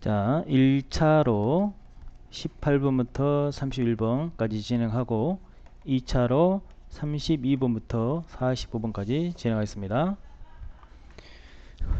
자, 1차로 18번부터 31번까지 진행하고 2차로 32번부터 45번까지 진행하겠습니다.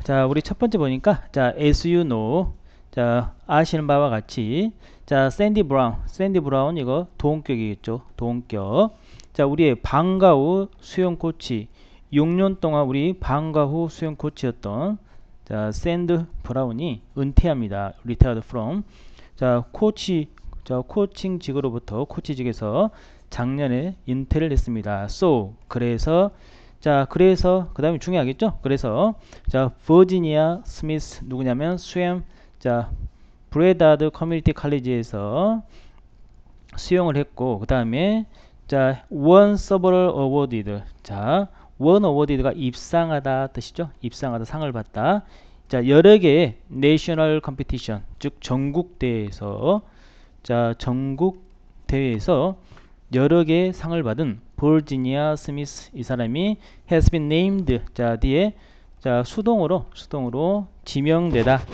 자, 우리 첫 번째 보니까 자, as you know, 자, 아시는 바와 같이 자, 샌디 브라운 이거 도움격이겠죠. 도움격. 자, 우리의 방과 후 수영 코치 6년 동안 우리 방과 후 수영 코치였던 자, 샌드 브라운이 은퇴합니다. retired from. 자, 코칭직으로부터 코치직에서 작년에 은퇴를 했습니다. So, 그래서 자, 그래서 그 다음에 중요하겠죠? 그래서 자, 버지니아 스미스 누구냐면 수영 자, 브레다드 커뮤니티 칼리지에서 수영을 했고 그 다음에 자, 원 서버럴 어워디드 자, 원 어워디드가 입상하다 뜻이죠. 입상하다 상을 받다. 자, 여러 개의 내셔널 컴피티션 즉 전국 대회에서 자, 전국 대회에서 여러 개의 상을 받은 버지니아 스미스 이 사람이 has been named 자, 뒤에 자, 수동으로 지명되다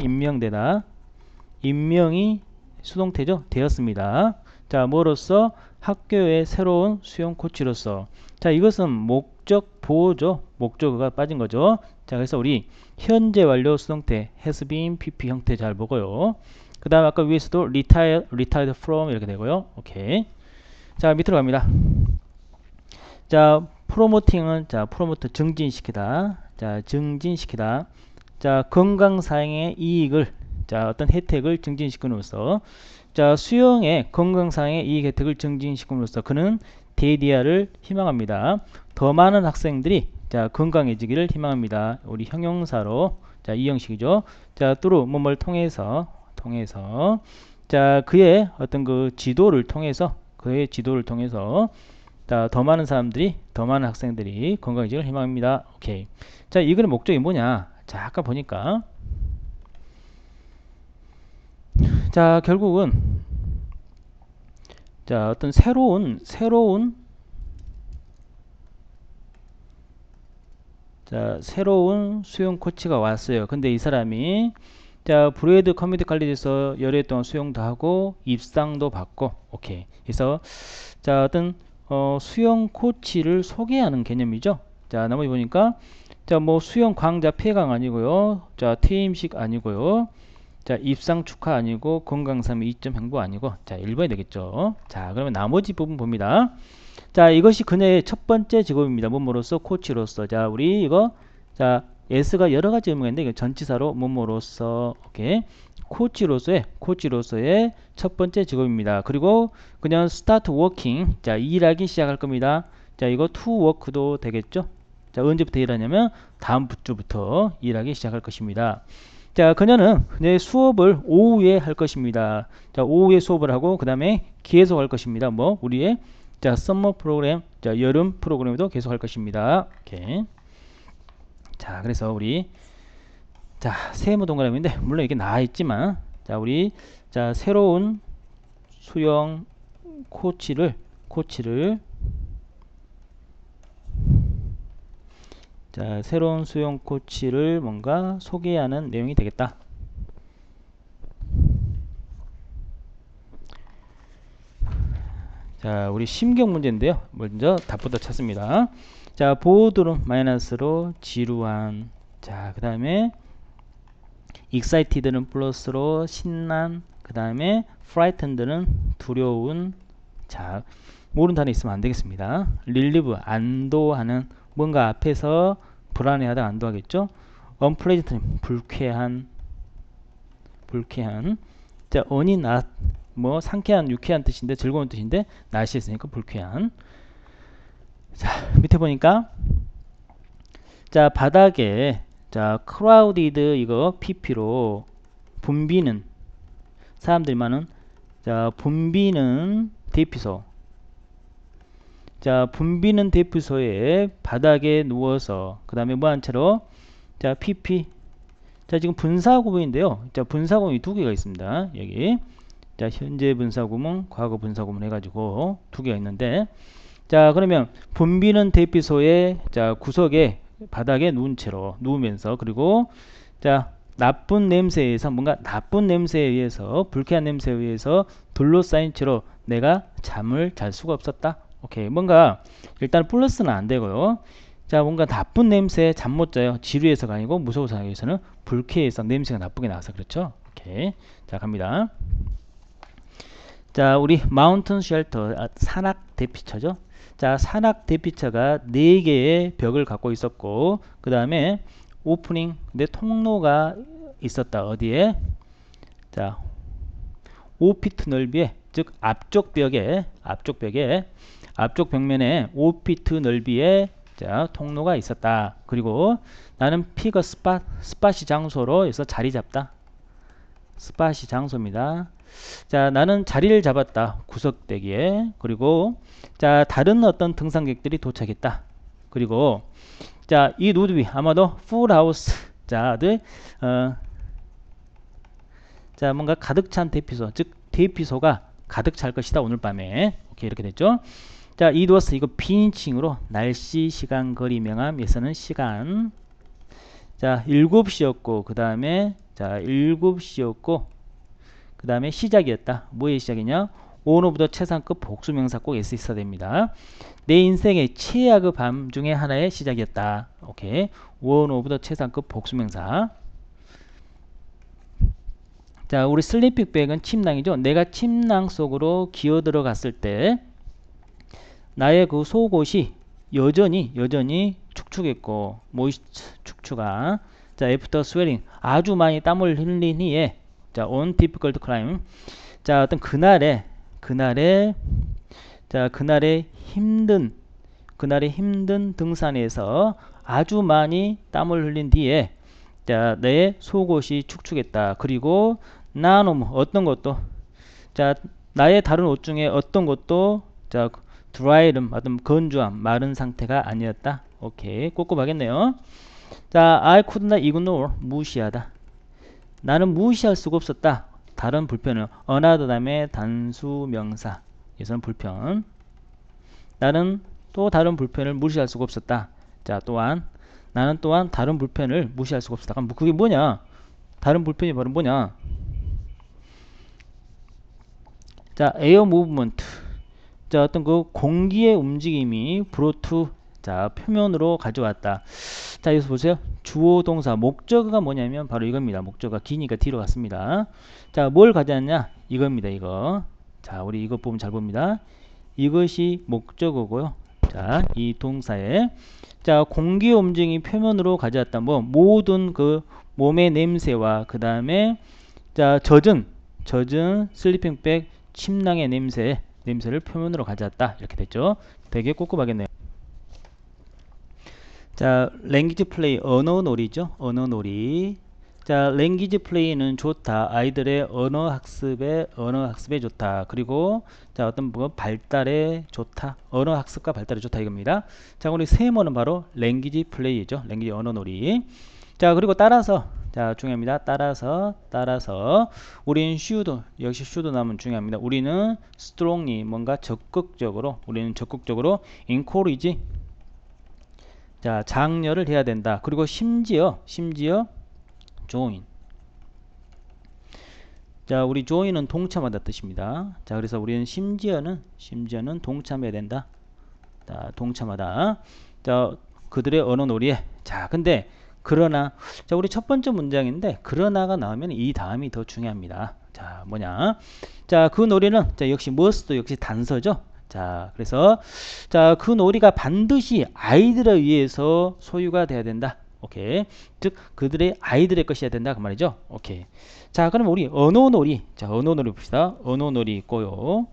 임명이 수동태죠. 되었습니다. 자, 뭐로써 학교의 새로운 수영 코치로서 자, 이것은 목적 보호죠. 목적어가 빠진 거죠. 자, 그래서 우리 현재 완료 수동태 has been pp 형태 잘 보고요. 그 다음 아까 위에서도 retired from 이렇게 되고요. 오케이. 자, 밑으로 갑니다. 자, 프로모팅은 자, 프로모트 증진시키다. 자, 증진시키다. 자, 건강상의 이익을 자, 어떤 혜택을 증진시킴으로써 자, 수영의 건강상의 이익 혜택을 증진시킴으로써 그는 데디아를 희망합니다. 더 많은 학생들이 자, 건강해지기를 희망합니다. 우리 형용사로 자, 이 형식이죠. 자, 뚜루 뭐뭘 통해서 자, 그의 어떤 그 지도를 통해서 자, 더 많은 학생들이 건강해지기를 희망합니다. 오케이. 자, 이 글의 목적이 뭐냐? 자, 아까 보니까 자, 결국은 자, 어떤 새로운 수영 코치가 왔어요. 근데 이 사람이 자, 브레이드 커뮤니티 칼리지에서 여러 해 동안 수영도 하고 입상도 받고 오케이. 그래서 자, 어떤 수영 코치를 소개하는 개념이죠. 자, 나머지 보니까 자, 뭐 수영 강좌 폐강 아니고요. 자, 퇴임식 아니고요. 자, 입상 축하 아니고 건강상 2점 행보 아니고 자, 1번이 되겠죠. 자, 그러면 나머지 부분 봅니다. 자, 이것이 그녀의 첫 번째 직업입니다. 뭐뭐로서 코치로서. 자, 우리 이거 자, S가 여러 가지 의미가 있는데 이거 전치사로 뭐뭐로서 오케이. 코치로서의 첫 번째 직업입니다. 그리고 그냥 start working 자, 일하기 시작할 겁니다. 자, 이거 to work도 되겠죠. 자, 언제부터 일하냐면 다음 주부터 일하기 시작할 것입니다. 자, 그녀는 수업을 오후에 할 것입니다. 자, 오후에 수업을 하고 그 다음에 계속 할 것입니다. 뭐 우리의 자, 썸머 프로그램, 자, 여름 프로그램도 계속 할 것입니다. 오케이. 자, 그래서 우리 자, 세무 동그라미인데 물론 이게 나와 있지만 자, 우리 자, 새로운 수영 코치를 자, 새로운 수영 코치를 뭔가 소개하는 내용이 되겠다. 자, 우리 심경 문제인데요. 먼저 답부터 찾습니다. 자, 보드는 마이너스로 지루한. 자, 그 다음에 excited는 플러스로 신난. 그 다음에 frightened는 두려운. 자, 모르는 단어 있으면 안 되겠습니다. relieve 안도하는. 뭔가 앞에서 불안해하다 안도하겠죠. unpleasant 불쾌한. 자, only not 뭐 상쾌한 유쾌한 뜻인데 즐거운 뜻인데 날씨 있으니까 불쾌한. 자, 밑에 보니까 자, 바닥에 자, crowded 이거 pp로 붐비는 사람들이 많은 자, 붐비는 대피소. 자, 붐비는 대피소에 바닥에 누워서 그 다음에 뭐 한 채로 자, pp. 자, 지금 분사구문인데요. 자, 분사구문이 두 개가 있습니다. 여기 자, 현재 분사구문, 과거 분사구문 해가지고 두 개가 있는데 자, 그러면 붐비는 대피소의 자, 구석에 바닥에 누운 채로 누우면서 그리고 자, 나쁜 냄새에 의해서 뭔가 나쁜 냄새에 의해서 불쾌한 냄새에 의해서 둘러싸인 채로 내가 잠을 잘 수가 없었다. 오케이. 뭔가 일단 플러스는 안 되고요. 자, 뭔가 나쁜 냄새에 잠 못 자요. 지루해서가 아니고 무서워서 위해서는 불쾌해서 냄새가 나쁘게 나와서 그렇죠. 오케이. 자, 갑니다. 자, 우리 마운틴 쉘터, 산악 대피처죠. 자, 산악 대피처가 4개의 벽을 갖고 있었고, 그 다음에 오프닝, 내 통로가 있었다. 어디에? 자, 5피트 넓이에, 즉 앞쪽 벽에 앞쪽 벽면에 5피트 넓이의 자, 통로가 있었다. 그리고 나는 피그 스팟이 장소로 해서 자리 잡다. 스팟이 장소입니다. 자, 나는 자리를 잡았다. 구석대기에. 그리고 자, 다른 어떤 등산객들이 도착했다. 그리고 자, 이 노드비 아마도 풀하우스 자들 자, 뭔가 가득 찬 대피소, 즉 대피소가 가득 찰 것이다. 오늘 밤에. 오케이, 이렇게 됐죠. 자, 이두어스 이거 비인칭으로 날씨, 시간, 거리, 명암. 예서는 시간. 자, 7시였고 그 다음에 자, 7시였고 그 다음에 시작이었다. 뭐의 시작이냐? 온 오브 더 최상급 복수명사 꼭 S 있어야 됩니다. 내 인생의 최악의 밤 중에 하나의 시작이었다. 오케이. 온 오브 더 최상급 복수명사. 자, 우리 슬리핑백은 침낭이죠. 내가 침낭 속으로 기어 들어갔을 때 나의 그 속옷이 여전히 축축했고 모이스트 축축한 자, 애프터 스웨링 아주 많이 땀을 흘린 후에 자, on difficult climb 자, 어떤 그날의 힘든 등산에서 아주 많이 땀을 흘린 뒤에 자, 내 속옷이 축축했다. 그리고 나놈 어떤 것도 자, 나의 다른 옷 중에 어떤 것도 자, 드라이름 어떤 건조함 마른 상태가 아니었다. 오케이, 꼼꼼하겠네요. 자, I could not ignore 무시하다. 나는 무시할 수가 없었다. 다른 불편은 another 다음에 단수 명사 예선 불편. 나는 또 다른 불편을 무시할 수가 없었다. 자, 나는 또한 다른 불편을 무시할 수가 없었다. 그럼 그게 뭐냐? 다른 불편이 바로 뭐냐? 자, 에어 무브먼트. 자, 어떤 그 공기의 움직임이 브로투 자, 표면으로 가져왔다. 자, 여기서 보세요. 주어 동사 목적어가 뭐냐면 바로 이겁니다. 목적어가 기니까 뒤로 갔습니다. 자, 뭘 가져왔냐? 이겁니다. 이거. 자, 우리 이것 보면 잘 봅니다. 이것이 목적어고요. 자, 이 동사에 자, 공기의 움직임이 표면으로 가져왔다. 뭐 모든 그 몸의 냄새와 그 다음에 자, 젖은 슬리핑백 침낭의 냄새를 표면으로 가져왔다. 이렇게 됐죠. 되게 꼼꼼하겠네요. 자, 랭귀지 플레이 언어놀이죠. 언어놀이. 자, 랭귀지 플레이는 좋다. 아이들의 언어학습에 좋다. 그리고 자, 어떤 뭐 발달에 좋다. 언어학습과 발달에 좋다 이겁니다. 자, 우리 세모는 바로 랭귀지 플레이죠. 랭귀지 언어놀이. 자, 그리고 따라서 자, 중요합니다. 따라서 우리는 역시 슈도 나오면 중요합니다. 우리는 strongly 뭔가 적극적으로 encourage 자, 장려를 해야 된다. 그리고 심지어 join 자, 우리 join은 동참하다 뜻입니다. 자, 그래서 우리는 심지어는 동참해야 된다. 자, 동참하다. 자, 그들의 언어놀이에 자, 근데 그러나 자, 우리 첫 번째 문장인데 그러나가 나오면 이 다음이 더 중요합니다. 자, 뭐냐? 자, 그 놀이는 자, 역시 must 역시 단서죠. 자, 그래서 자, 그 놀이가 반드시 아이들에 의해서 소유가 돼야 된다. 오케이. 즉 그들의 아이들의 것이어야 된다 그 말이죠. 오케이. 자, 그럼 우리 언어놀이. 자, 언어놀이 봅시다. 언어놀이 있고요.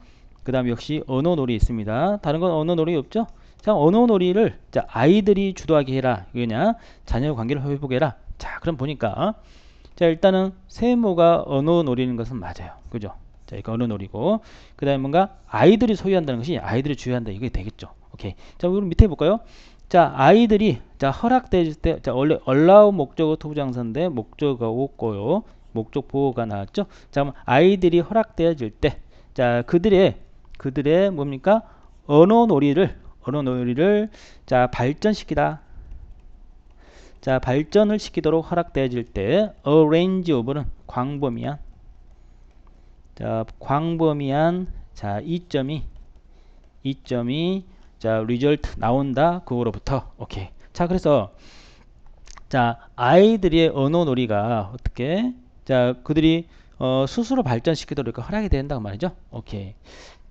그 다음 역시 언어놀이 있습니다. 다른 건 언어놀이 없죠? 자, 언어놀이를 자, 아이들이 주도하게 해라. 이거냐? 자녀 관계를 회복해라. 자, 그럼 보니까 자, 일단은 세모가 언어놀이는 것은 맞아요. 그죠? 자, 이거 언어놀이고 그 다음에 뭔가 아이들이 소유한다는 것이 아이들이 주유한다. 이게 되겠죠. 오케이. 자, 우리 밑에 볼까요? 자, 아이들이 자, 허락될 때 자, 원래 allow 목적어 투부정사인데 목적어가 없고요. 목적 보호가 나왔죠. 자, 그럼 아이들이 허락되어질 때 자, 그들의 뭡니까? 언어놀이를 자, 발전시키다. 자, 발전을 시키도록 허락되어질 때 a range of는 광범위한, 자, 광범위한, 자, 이점이 자, result 나온다. 그거로부터. 오케이. 자, 그래서 자, 아이들의 언어 놀이가 어떻게, 자, 그들이 스스로 발전시키도록 이렇게 허락이 된다고 말이죠. 오케이.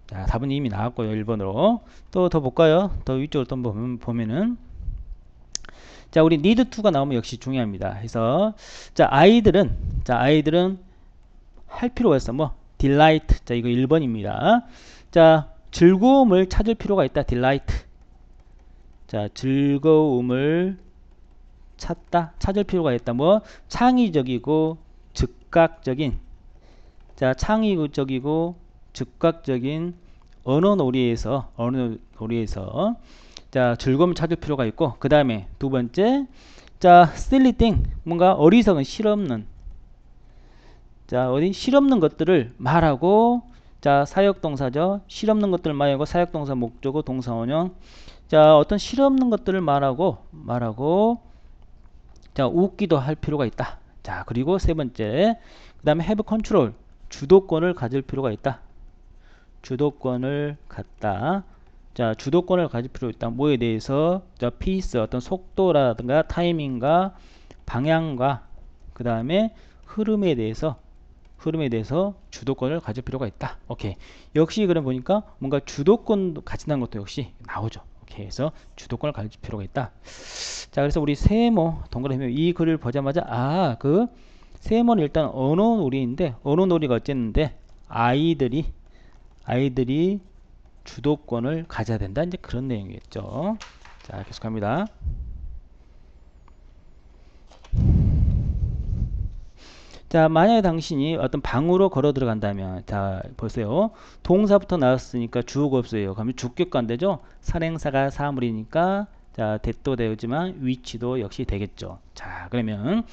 자, 답은 이미 나왔고요. 1번으로. 또 더 볼까요? 더 위쪽으로 또 보면은, 자, 우리 need to가 나오면 역시 중요합니다. 그래서 자, 아이들은 할 필요가 있어. 뭐 delight. 자, 이거 1번입니다. 자, 즐거움을 찾을 필요가 있다. delight. 자, 즐거움을 찾을 필요가 있다. 뭐 창의적이고 즉각적인, 자, 창의적이고 즉각적인 언어 놀이에서 자, 즐거움을 찾을 필요가 있고, 그 다음에 두 번째, 자, silly thing, 뭔가 어리석은 실없는, 자, 실없는 것들을 말하고, 자, 사역동사죠. 실없는 것들을 말하고 사역동사 목적어 동사 원형. 자, 어떤 실없는 것들을 말하고 자, 웃기도 할 필요가 있다. 자, 그리고 세 번째, 그 다음에 have control, 주도권을 가질 필요가 있다. 주도권을 갖다. 자, 주도권을 가질 필요 있다. 뭐에 대해서? 자, 페이스, 어떤 속도라든가 타이밍과 방향과 그 다음에 흐름에 대해서 주도권을 가질 필요가 있다. 오케이. 역시 그럼 보니까 뭔가 주도권 가진다는 것도 역시 나오죠. 오케이. 그래서 주도권을 가질 필요가 있다. 자, 그래서 우리 세모 동그라미 이 글을 보자마자 그 세모는 일단 언어 놀이인데, 언어 놀이가 어쨌는데 아이들이 주도권을 가져야 된다. 이제 그런 내용이겠죠. 자, 계속합니다. 자, 만약에 당신이 어떤 방으로 걸어 들어간다면, 자, 보세요. 동사부터 나왔으니까 주어가 없어요. 그러면 주격관되죠. 살행사가 사물이니까, 자, 대도 되지만 위치도 역시 되겠죠. 자, 그러면,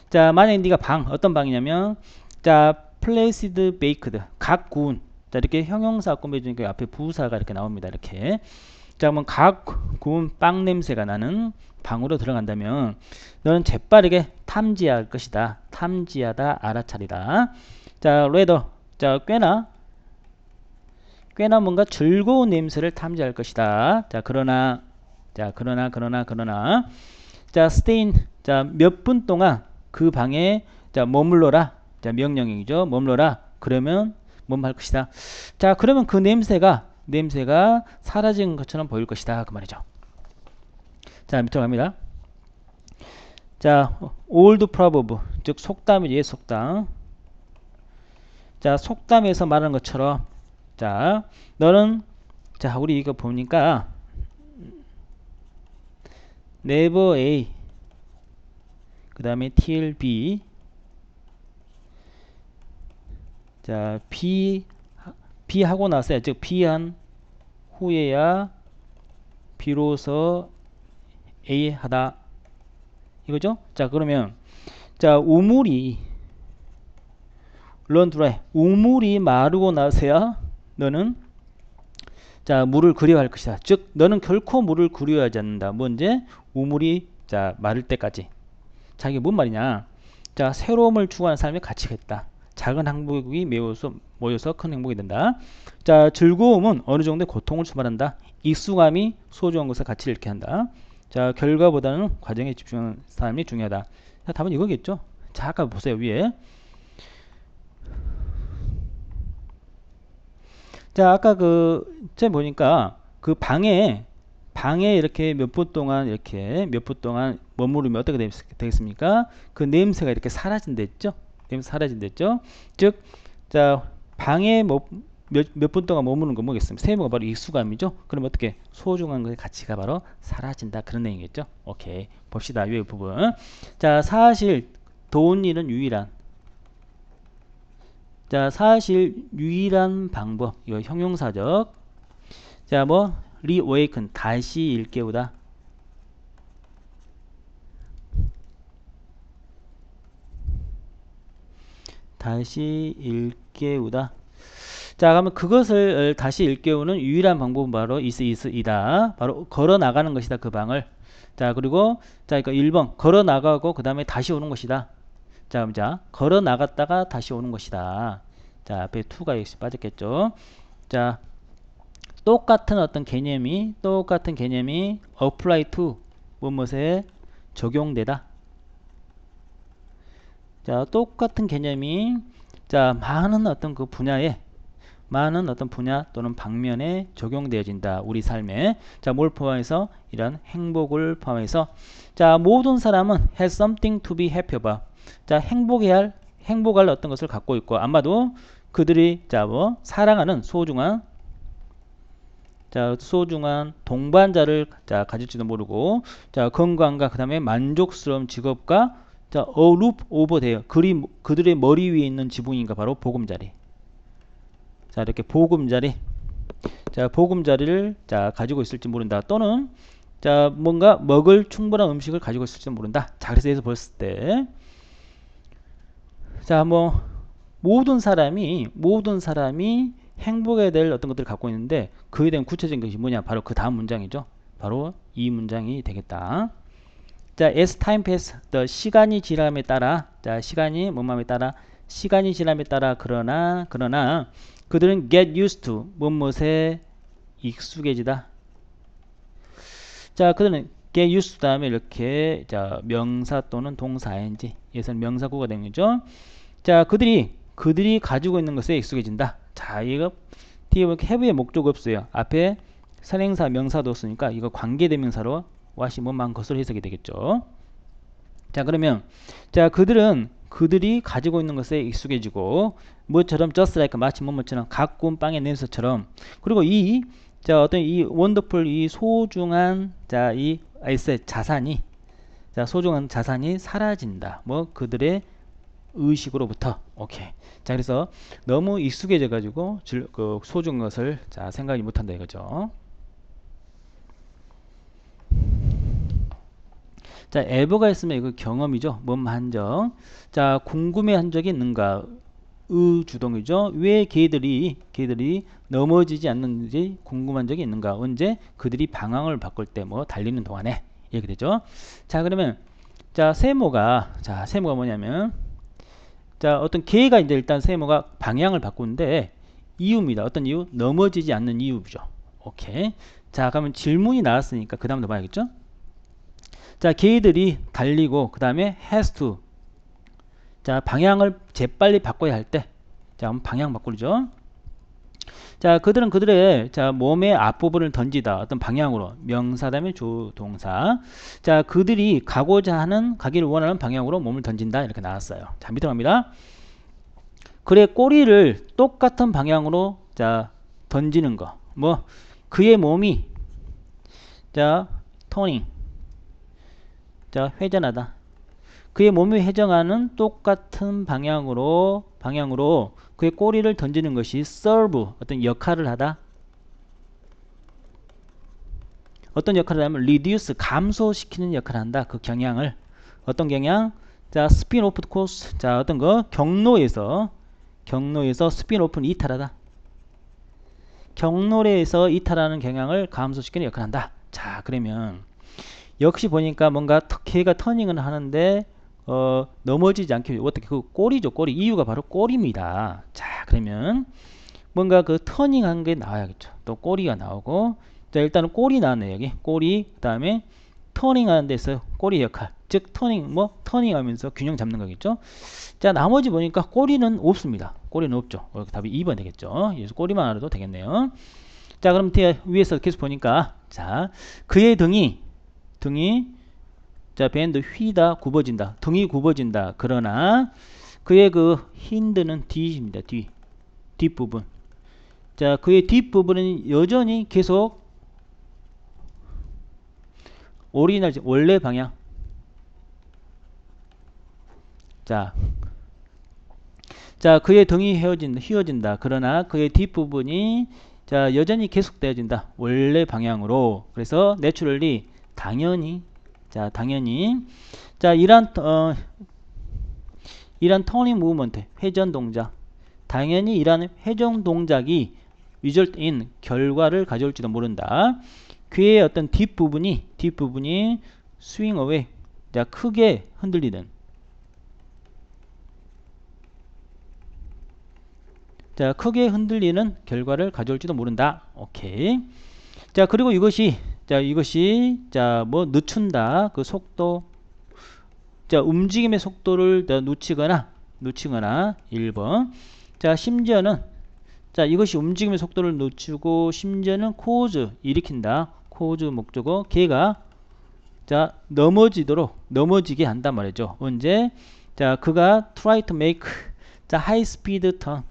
자, 만약에 네가 어떤 방이냐면, 자, placed baked, 각 구운. 자, 이렇게 형용사 꾸며주니까 앞에 부사가 이렇게 나옵니다. 이렇게. 자, 그러면 각 구운 빵 냄새가 나는 방으로 들어간다면 너는 재빠르게 탐지할 것이다. 탐지하다, 알아차리다. 자, rather. 자, 꽤나 뭔가 즐거운 냄새를 탐지할 것이다. 자, 그러나 자, stay. 자, 몇 분 동안 그 방에 자, 머물러라. 자, 명령이죠. 머물러라. 그러면 뭐할 것이다. 자, 그러면 그 냄새가 사라진 것처럼 보일 것이다. 그 말이죠. 자, 밑으로 갑니다. 자, old proverb, 즉 속담이지, 속담. 자, 속담에서 말하는 것처럼, 자, 너는, 자, 우리 이거 보니까 never A, 그 다음에 till B, 자, B 하고 나서야, 즉 B한 후에야 비로소 A 하다, 이거죠? 자, 그러면 자, 우물이 마르고 나서야 너는 자, 물을 그리워할 것이다. 즉 너는 결코 물을 그리워하지 않는다. 뭔지 우물이 자, 마를 때까지. 자, 이게 뭔 말이냐? 자, 새로움을 추구하는 삶의 가치가 있다. 작은 행복이 모여서 큰 행복이 된다. 자, 즐거움은 어느 정도의 고통을 수반한다. 익숙함이 소중한 것의 가치를 잃게 한다. 자, 결과보다는 과정에 집중하는 삶이 중요하다. 자, 답은 이거겠죠. 자, 아까 보세요. 위에. 자, 아까 제가 보니까 그 방에 이렇게 몇 분 동안 머무르면 어떻게 되겠습니까? 그 냄새가 이렇게 사라진댔죠? 냄새 사라진댔죠? 즉, 자, 방에 몇 분 동안 머무는 거 뭐겠습니까? 세모가 바로 익숙함이죠? 그럼 어떻게? 소중한 것의 가치가 바로 사라진다. 그런 내용이겠죠? 오케이. 봅시다. 위 부분. 자, 사실, 도운 일은 유일한. 자, 사실, 유일한 방법. 이거 형용사적. 자, 뭐, reawaken. 다시 일깨우다. 다시 일깨우다. 자, 그러면 그것을 다시 일깨우는 유일한 방법은 바로 이다. 바로 걸어 나가는 것이다. 그 방을. 자, 그리고 자, 그러니까 1번 걸어 나가고 그 다음에 다시 오는 것이다. 자, 걸어 나갔다가 다시 오는 것이다. 자, 앞에 to가 역시 빠졌겠죠. 자, 똑같은 개념이 apply to 무엇에 적용되다. 자, 똑같은 개념이 자, 많은 어떤 분야 또는 방면에 적용되어진다. 우리 삶에. 자, 뭘 포함해서? 이런 행복을 포함해서. 자, 모든 사람은 has something to be happy about. 자, 행복할 어떤 것을 갖고 있고, 아마도 그들이, 자, 사랑하는 소중한 동반자를, 자, 가질지도 모르고, 자, 건강과, 그 다음에 만족스러운 직업과, 자, a roof over their. 그들의 머리 위에 있는 지붕인가 바로 보금자리. 자, 이렇게 보금자리를 자, 가지고 있을지 모른다. 또는 자, 뭔가 먹을 충분한 음식을 가지고 있을지 모른다. 자, 그래서 여기서 봤을 때 자, 모든 사람이 행복해야 될 어떤 것들을 갖고 있는데 그에 대한 구체적인 것이 뭐냐? 바로 그 다음 문장이죠. 바로 이 문장이 되겠다. 자, as time pass, 시간이 지남에 따라, 자, 시간이 지남에 따라 그러나 그들은 get used to 무엇에 익숙해지다. 자, 그들은 get used to 다음에 이렇게 자, 명사 또는 동사 ing, 여기서는 명사구가 되는 거죠. 자, 그들이 가지고 있는 것에 익숙해진다. 자, 이거 뒤에 have의 목적 없어요. 앞에 선행사 명사도 없으니까 이거 관계대명사로 what이 뭐만 것으로 해석이 되겠죠. 자, 그러면 자, 그들이 가지고 있는 것에 익숙해지고 뭐처럼 just like 마치 뭐처럼 가꾼 빵의 냄새처럼. 그리고 어떤 이 원더풀 이 소중한 이 에셋 소중한 자산이 사라진다. 그들의 의식으로부터. 오케이. 자, 그래서 너무 익숙해져 가지고 그 소중한 것을 자, 생각이 못한다 이거죠. 자, ever가 있으면 이거 경험이죠. 한정. 자, 궁금해한 적이 있는가? 주동이죠. 왜 걔들이 넘어지지 않는지 궁금한 적이 있는가? 언제? 그들이 방향을 바꿀 때 달리는 동안에. 이렇게 되죠. 자, 그러면 자, 세모가 뭐냐면 자, 어떤 걔가 이제 일단 세모가 방향을 바꾸는데 이유입니다. 어떤 이유? 넘어지지 않는 이유죠. 오케이. 자, 그러면 질문이 나왔으니까 그 다음 넘어가야겠죠? 자, 걔들이 달리고 그 다음에 has to. 자, 방향을 재빨리 바꿔야 할 때. 자, 그럼 방향 바꾸죠. 자, 그들은 그들의 자, 몸의 앞부분을 던지다. 어떤 방향으로. 명사 다음에 조동사. 자, 그들이 가기를 원하는 방향으로 몸을 던진다. 이렇게 나왔어요. 자, 밑으로 갑니다. 그의 꼬리를 똑같은 방향으로 자, 던지는 거. 그의 몸이 자, 터닝. 자, 회전하다. 그의 몸이 회전하는 똑같은 방향으로 그의 꼬리를 던지는 것이 serve, 어떤 역할을 하다. 어떤 역할을 하면 reduce, 감소시키는 역할을 한다. 그 경향을. 어떤 경향? 자, spin off course. 자, 어떤 경로에서 spin off는 이탈하다. 경로에서 이탈하는 경향을 감소시키는 역할을 한다. 자, 그러면 역시 보니까 뭔가 걔가 터닝을 하는데 넘어지지 않게 어떻게 그 꼬리죠. 꼬리. 이유가 바로 꼬리입니다. 자, 그러면 뭔가 그 터닝한 게 나와야겠죠. 또 꼬리가 나오고 자, 일단은 꼬리 나왔네요. 여기 꼬리. 그 다음에 터닝하는 데서 꼬리 역할. 즉 터닝하면서 균형 잡는 거겠죠. 자, 나머지 보니까 꼬리는 없습니다. 꼬리는 없죠. 답이 2번 되겠죠. 그래서 꼬리만 알아도 되겠네요. 자, 그럼 위에서 계속 보니까 자, 그의 등이 자, 밴드 휘다 굽어진다. 등이 굽어진다. 그러나 그의 그 힌드는 뒤입니다. 뒷부분. 자, 그의 뒷부분은 여전히 계속 원래 방향. 자, 그의 등이 휘어진다. 그러나 그의 뒷부분이 자, 여전히 계속되어진다. 원래 방향으로. 그래서 내추럴리 당연히 이런 터닝 무브먼트 회전 동작 당연히 이러한 회전 동작이 result in 결과를 가져올지도 모른다. 그의 어떤 뒷부분이 swing away. 자, 크게 흔들리는. 자, 크게 흔들리는 결과를 가져올지도 모른다. 오케이. 자, 그리고 이것이 뭐 늦춘다. 그 속도. 자, 움직임의 속도를 놓치거나 1번. 자, 심지어는 이것이 움직임의 속도를 늦추고 심지어는 cause 일으킨다. cause 목적어. 걔가 넘어지게 한단 말이죠. 언제? 자, 그가 try to make high speed turn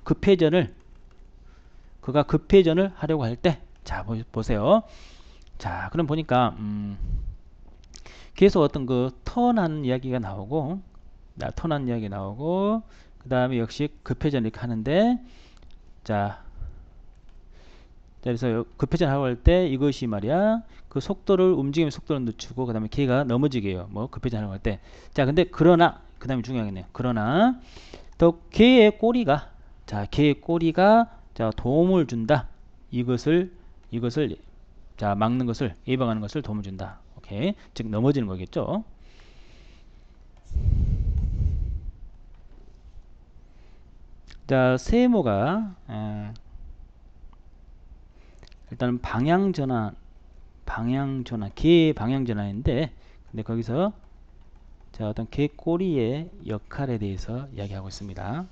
그가 급회전을 하려고 할 때, 자, 보세요. 자, 그럼 보니까 계속 어떤 그 턴하는 이야기가 나오고, 그 다음에 역시 급회전 이렇게 하는데, 자, 그래서 급회전 하려고 할 때 이것이 말이야, 그 움직임의 속도를 늦추고, 그 다음에 걔가 넘어지게 해요. 뭐 급회전 하려고 할 때. 자, 근데 그러나, 그 다음에 중요하겠네요. 그러나 걔의 꼬리가 도움을 준다. 이것을 막는 것을, 예방하는 것을 도움을 준다. 오케이. 즉 넘어지는 거겠죠. 자, 세모가 일단은 방향전환, 개 방향전환인데, 근데 거기서 어떤 개 꼬리의 역할에 대해서 이야기하고 있습니다.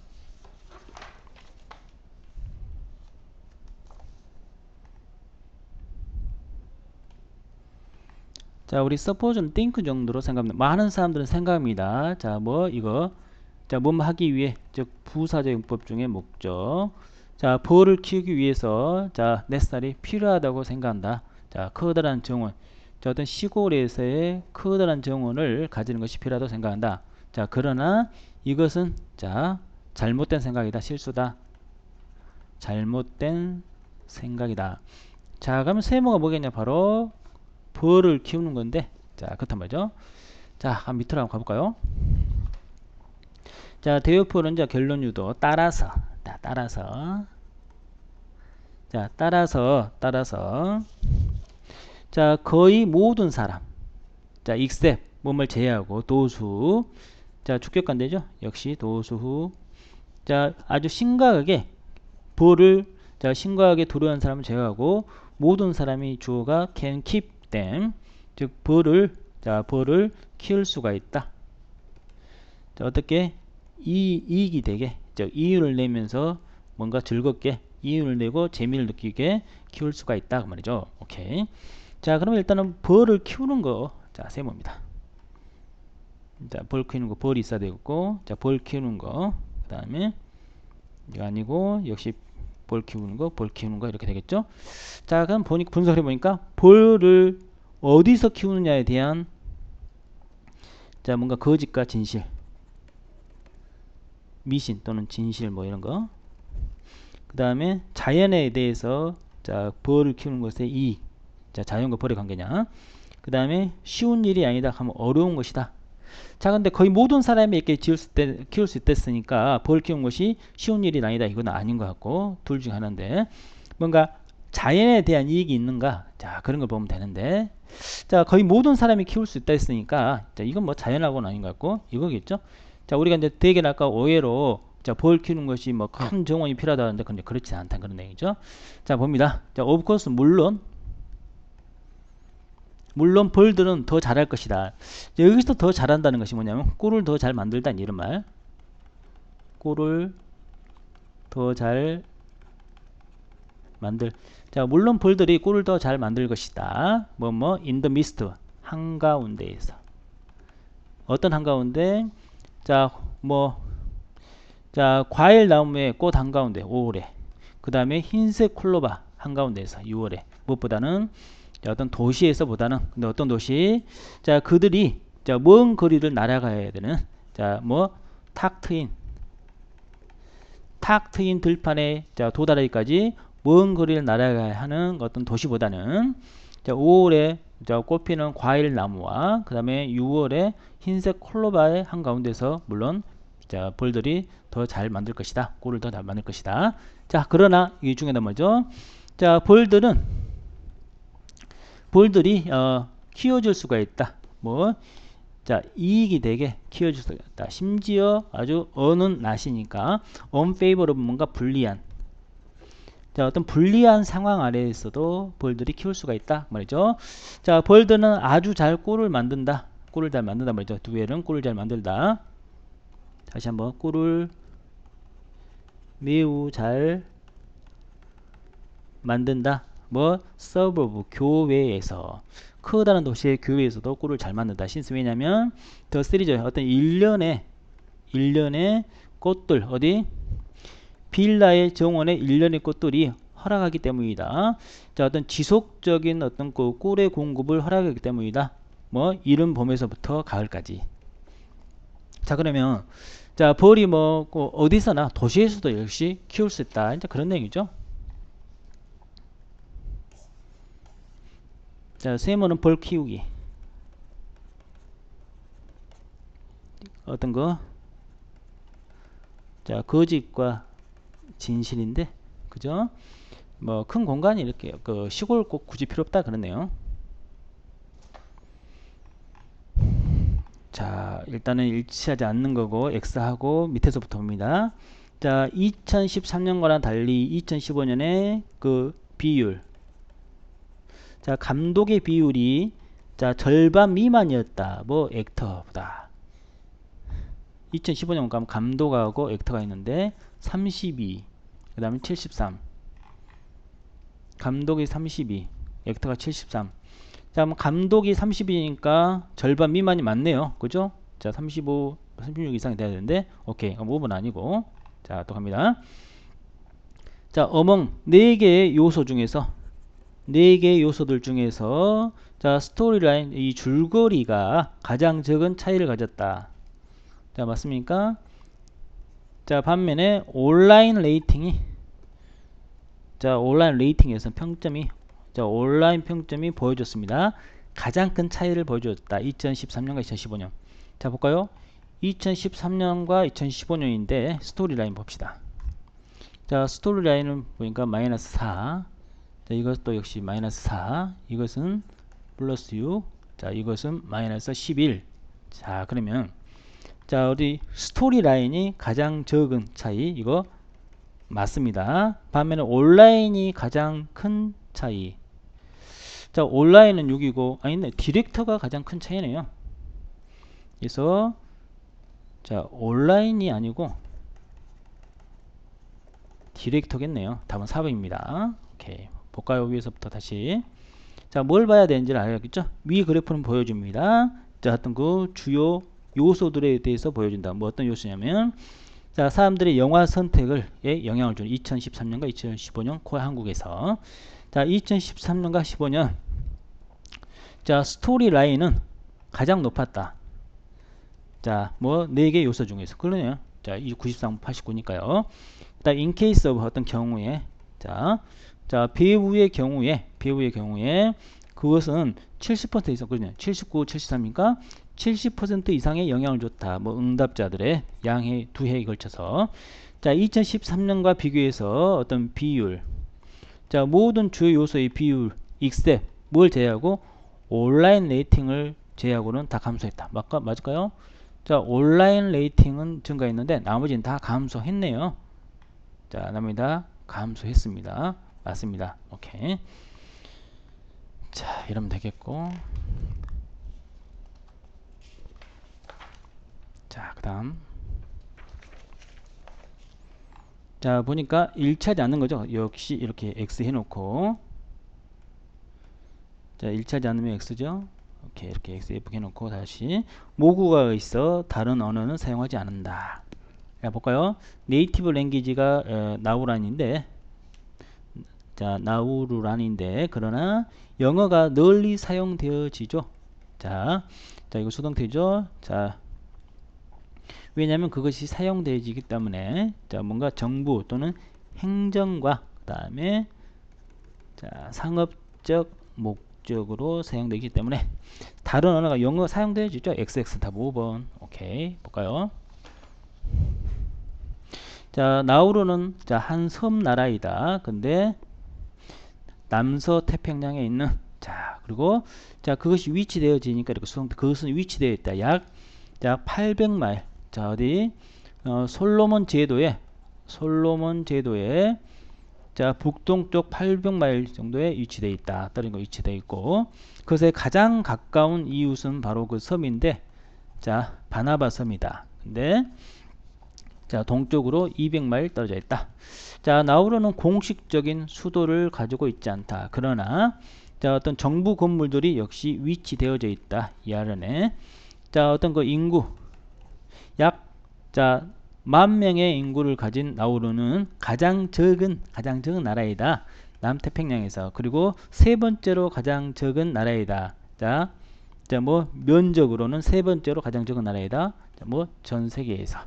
자, 우리 suppose는 think 정도로 생각합니다. 많은 사람들은 생각합니다. 자, 뭐 하기 위해, 즉 부사적 용법 중에 목적. 자, 벌을 키우기 위해서 necessary 필요하다고 생각한다. 자, 커다란 정원. 어떤 시골에서의 커다란 정원을 가지는 것이 필요하다고 생각한다. 자, 그러나 이것은 잘못된 생각이다. 실수다. 잘못된 생각이다. 자, 그러면 세모가 뭐겠냐? 바로 벌을 키우는 건데, 자, 그렇단 말이죠. 자, 밑으로 한번 가볼까요? 자, 대요표는 결론 유도 따라서. 자, 거의 모든 사람. 자, except 뭐뭘 제외하고 도수. 자, 주격관대죠. 역시 도수. 자, 아주 심각하게 도로한 사람을 제외하고 모든 사람이 주어가 can keep them. 즉 벌을 키울 수가 있다. 자, 어떻게 이익이 되게, 즉 이윤을 내면서 뭔가 즐겁게 이윤을 내고 재미를 느끼게 키울 수가 있다 그 말이죠. 오케이. 자, 그러면 일단은 벌을 키우는 거, 자, 세모입니다. 자, 벌 키우는 거, 벌이 있어야 되겠고, 자, 벌 키우는 거, 그 다음에 이거 아니고 역시 벌 키우는 거 이렇게 되겠죠. 자, 그럼 분석을 해보니까 벌을 어디서 키우느냐에 대한 뭔가 거짓과 진실, 미신 또는 진실 뭐 이런 거. 그 다음에 자연에 대해서 벌을 키우는 것의 이익. 자, 자연과 벌의 관계냐. 그 다음에 쉬운 일이 아니다 하면 어려운 것이다. 자, 근데 거의 모든 사람이 이렇게 키울 수 있댔으니까 벌 키우는 것이 쉬운 일이 아니다. 이건 아닌 것 같고, 둘 중 하나인데, 뭔가 자연에 대한 이익이 있는가? 자, 그런 걸 보면 되는데, 자, 거의 모든 사람이 키울 수 있다 했으니까, 자, 이건 뭐 자연하고는 아닌 것 같고, 이거겠죠? 자, 우리가 이제 되게 아까 오해로, 자, 벌 키우는 것이 뭐 큰 정원이 필요하다는데, 근데 그렇지 않다. 그런 얘기죠. 자, 봅니다. 자, of course, 물론 벌들은 더 잘할 것이다. 여기서 더 잘한다는 것이 뭐냐면 꿀을 더 잘 만들다는 이런 말. 꿀을 더 잘 만들. 자, 물론 벌들이 꿀을 더 잘 만들 것이다. in the midst, 한가운데에서. 어떤 한가운데? 자, 과일 나무의 꽃 한가운데 5월에. 그 다음에 흰색 콜로바 한가운데에서 6월에. 무엇보다는 어떤 도시에서 보다는, 근데 어떤 도시? 자, 그들이 먼 거리를 날아가야 되는, 탁 트인 들판에 도달하기까지 먼 거리를 날아가야 하는 어떤 도시보다는 5월에 꽃피는 과일 나무와 그 다음에 6월에 흰색 콜로바의 한가운데서 물론 벌들이 더 잘 만들 것이다. 꿀을 더 잘 만들 것이다. 자, 그러나 이 중에 뭐죠? 자, 벌들이 키워줄 수가 있다. 뭐, 자, 이익이 되게 키워줄 수 있다. 심지어 아주 어는 낫이니까 unfavorable 뭔가 불리한. 자, 어떤 불리한 상황 아래에서도 벌들이 키울 수가 있다 말이죠. 자, 벌들은 아주 잘 꿀을 만든다. 꿀을 잘 만든다 말이죠. 두엘은 꿀을 잘 만들다. 다시 한번 꿀을 매우 잘 만든다. 뭐 서버브 교외에서 크다는 도시의 교외에서도 꿀을 잘 만든다. 신스 왜냐면 더 시리즈 어떤 일련의 꽃들 어디 빌라의 정원의 일련의 꽃들이 허락하기 때문이다. 자, 어떤 지속적인 어떤 그 꿀의 공급을 허락하기 때문이다. 뭐 이른 봄에서부터 가을까지. 자, 그러면 자, 벌이 뭐 어디서나 도시에서도 역시 키울 수 있다. 이제 그런 얘기죠. 자, 세모는 벌 키우기. 어떤 거? 자, 거짓과 진실인데, 그죠? 뭐 큰 공간이 이렇게 그 시골 꼭 굳이 필요 없다 그러네요. 자, 일단은 일치하지 않는 거고 X하고 밑에서부터 봅니다. 자, 2013년과는 달리 2015년에 그 비율. 자, 감독의 비율이 자, 절반 미만이었다. 뭐 액터보다. 2015년 가면 감독하고 액터가 있는데 32. 그다음에 73. 감독이 32. 액터가 73. 자, 뭐 감독이 30이니까 절반 미만이 맞네요. 그죠? 자, 35, 36 이상이 돼야 되는데, 오케이. 5분 아니고. 자, 또 갑니다. 자, 어멍 4개의 요소 중에서, 4개의 요소들 중에서, 자, 스토리라인, 이 줄거리가 가장 적은 차이를 가졌다. 자, 맞습니까? 자, 반면에 온라인 레이팅이, 자, 온라인 레이팅에서 평점이 자, 온라인 평점이 보여줬습니다. 가장 큰 차이를 보여줬다. 2013년과 2015년. 자, 볼까요? 2013년과 2015년인데 스토리라인 봅시다. 자, 스토리라인은 보니까 마이너스 4. 자, 이것도 역시 마이너스 4. 이것은 플러스 6. 자, 이것은 마이너스 11. 자, 그러면 자, 우리 스토리라인이 가장 적은 차이 이거 맞습니다. 반면에 온라인이 가장 큰 차이. 자, 온라인은 6이고, 아니네, 디렉터가 가장 큰 차이네요. 그래서, 자, 온라인이 아니고, 디렉터겠네요. 답은 4번입니다. 오케이. 볼까요? 위에서부터 다시. 자, 뭘 봐야 되는지를 알겠죠? 위 그래프는 보여줍니다. 자, 어떤 그 주요 요소들에 대해서 보여준다. 뭐 어떤 요소냐면, 자, 사람들의 영화 선택을 영향을 주는 2013년과 2015년 코리아 한국에서. 자, 2013년과 15년. 자, 스토리 라인은 가장 높았다. 자, 뭐 4개 요소 중에서 그러네요. 자, 93, 89니까요. 일단 in case of 어떤 경우에 자, 배우의 경우에 그것은 70% 이상 그러네요. 79, 73이니까 70% 이상의 영향을 줬다. 뭐 응답자들의 양해 두 해에 걸쳐서 자, 2013년과 비교해서 어떤 비율 자, 모든 주요 요소의 비율 except 뭘 제외하고 온라인 레이팅을 제외하고는 다 감소했다. 맞을까요? 자, 온라인 레이팅은 증가했는데 나머지는 다 감소했네요. 자, 나머지 다 감소했습니다. 맞습니다. 오케이. 자, 이러면 되겠고. 자, 그 다음. 자, 보니까 일치하지 않는 거죠. 역시 이렇게 X 해놓고. 자, 일치하지 않으면 X죠. 오케이, 이렇게 XF 해놓고 다시 모국어가 있어 다른 언어는 사용하지 않는다. 자, 볼까요? 네이티브 랭귀지가 나우란인데 자, 나우루란인데 그러나 영어가 널리 사용되어지죠. 자, 이거 수동태죠. 자, 왜냐하면 그것이 사용되어지기 때문에 자, 뭔가 정부 또는 행정과 그다음에 자, 상업적 목적으로 사용되기 때문에 다른 언어가 영어 사용되어지죠. XX 답 5번. 오케이, 볼까요? 자, 나우루는 자, 한 섬나라이다. 근데 남서 태평양에 있는 자, 그리고 자, 그것이 위치되어지니까 이렇게 수동태 그것은 위치되어 있다. 약 800마일. 자, 어디? 솔로몬 제도에 자, 북동쪽 800마일 정도에 위치되어 있다. 다른 거 위치되어 있고, 그것에 가장 가까운 이웃은 바로 그 섬인데, 자, 바나바 섬이다. 근데 자, 동쪽으로 200마일 떨어져 있다. 자, 나우루는 공식적인 수도를 가지고 있지 않다. 그러나 자, 어떤 정부 건물들이 역시 위치되어져 있다. 이 아래에. 자, 어떤 그 인구 약 자, 10,000명의 인구를 가진 나우루는 가장 적은 나라이다. 남태평양에서. 그리고 세 번째로 가장 적은 나라이다. 자, 뭐 면적으로는 세 번째로 가장 적은 나라이다. 자, 뭐 전 세계에서.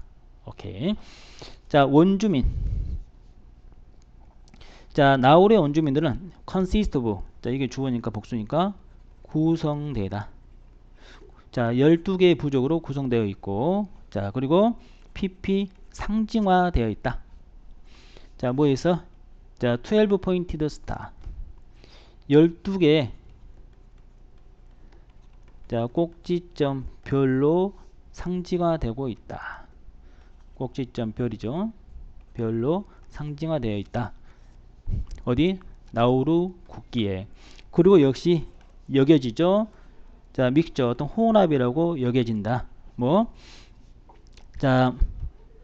오케이. 자, 원주민. 자, 나우루의 원주민들은 consist of. 자, 이게 주어니까 복수니까 구성되다. 자, 12개의 부족으로 구성되어 있고, 자, 그리고 PP 상징화되어 있다. 자, 뭐에서? 자, 12 pointed star. 12개 자, 꼭지점 별로 상징화되고 있다. 꼭지점 별이죠. 별로 상징화되어 있다. 어디? 나우루 국기에. 그리고 역시 여겨지죠. 자, 믹저 어떤 혼합이라고 여겨진다. 뭐? 자,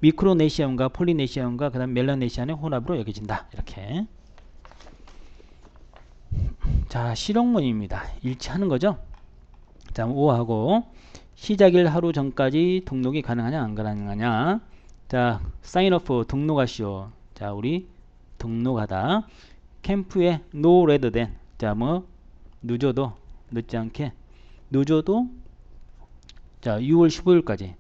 미크로네시아과 폴리네시아과 그다음 멜라네시아의 혼합으로 여겨진다. 이렇게. 자, 실용문입니다. 일치하는 거죠. 자, 5하고 시작일 하루 전까지 등록이 가능하냐 안 가능하냐. 자, 사인오프 등록하시오. 자, 우리 등록하다. 캠프에 no later than. 자, 뭐 늦어도 늦지 않게 늦어도 자, 6월 15일까지.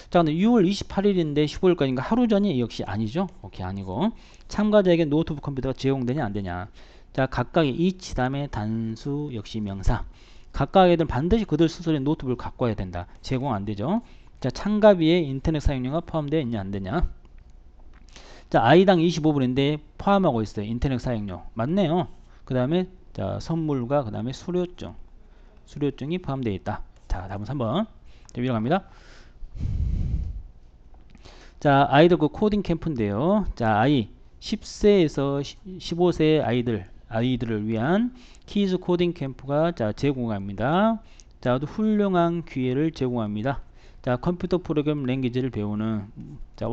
자, 근데 6월 28일인데 15일까지인가 하루 전이 역시 아니죠. 오케이, 아니고. 참가자에게 노트북 컴퓨터가 제공되냐 안 되냐. 자, 각각의 each 다음에 단수 역시 명사. 각각애들 반드시 그들 스스로의 노트북을 갖고 와야 된다. 제공 안 되죠. 자, 참가비에 인터넷 사용료가 포함되어 있냐 안 되냐. 자, 아이당 25불인데 포함하고 있어요. 인터넷 사용료. 맞네요. 그 다음에 자, 선물과 그 다음에 수료증이 포함되어 있다. 자, 답은 3번. 자, 위로 갑니다. 자, 아이들 그 코딩 캠프인데요. 자, 아이 10세에서 15세 아이들을 위한 키즈 코딩 캠프가 자, 제공합니다. 자, 또 훌륭한 기회를 제공합니다. 자, 컴퓨터 프로그램 랭귀지를 배우는 자,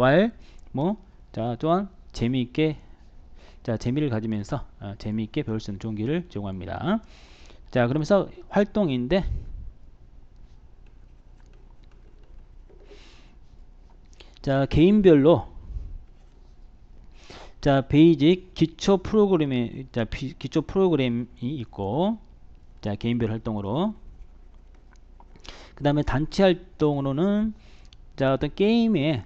자, 또한 재미있게 자, 재미를 가지면서 재미있게 배울 수 있는 좋은 기회를 제공합니다. 자, 그러면서 활동인데 자, 개인별로 자, 베이직 기초 프로그램이 있고 자, 개인별 활동으로 그 다음에 단체 활동으로는 자, 어떤 게임의